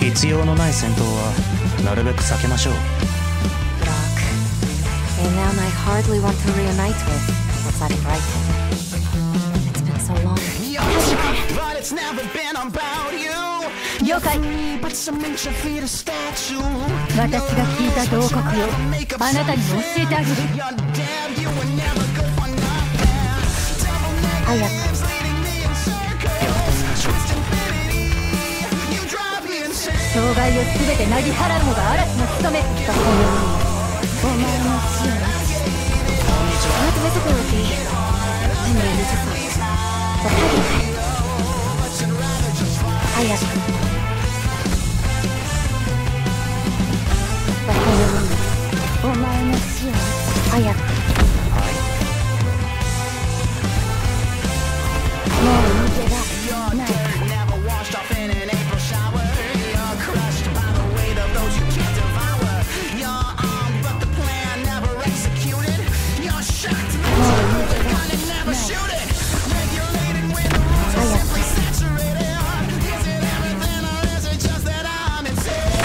必要のない戦闘はなるべく避けましょう。 Doc, a man I hardly want to reunite with. What's that in writing? It's been so long. But it's never been about you. 了解。 But some inch of feet a statue. 私が聞いた同国をあなたにも教えてあげる。 You're damned, you were never good for nothing. 早く Leading me in circles. Twisting infinity. You drive me insane. 障害をすべてなぎ払うのが嵐の務め。お前の死を What visibility? I'm ready to fight. But how do I? 早くお前の死を早くもう逃げ場ない。 Never washed off in an April shower. You're crushed by the weight of those you can't devour. You're armed, but the plan never executed. You're shocked, but never shoot it. Regulated when the rules are simply saturated. Is it everything or is it just that I'm insane?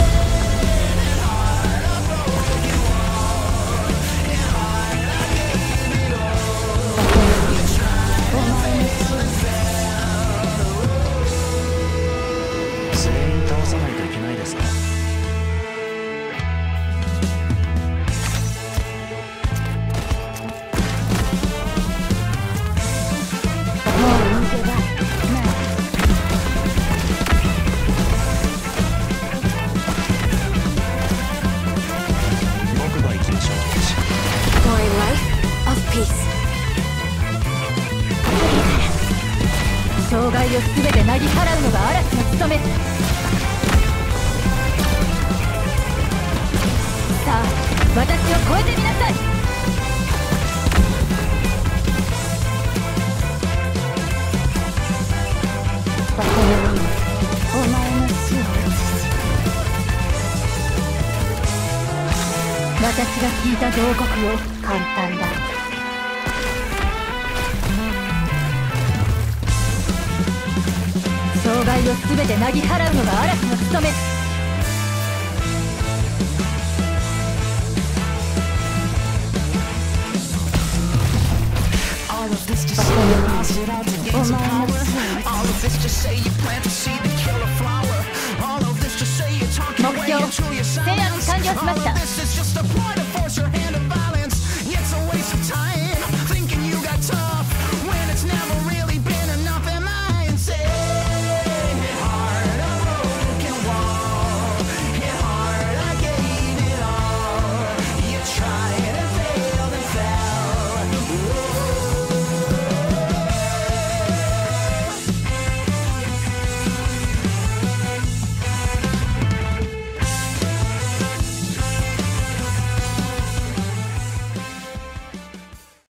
And hard, I broke you all. And hard, I gave it all. You tried to take what's there. 全員倒さないといけないですか。もう逃げ場ない。僕が行きましょう。 for a life of peace. 障害をすべてなぎ払うのが嵐の務め。さあ、私を超えてみなさい。お前の死を私が聞いた同国を簡単だ。障害をすべてなぎ払うのが嵐の務め。 All of this just say you lost it all to gain some power. All of this just say you plant a seed to kill a flower. All of this just say you're talking 目 way 標 into your 制圧完了しました。 This is just a point.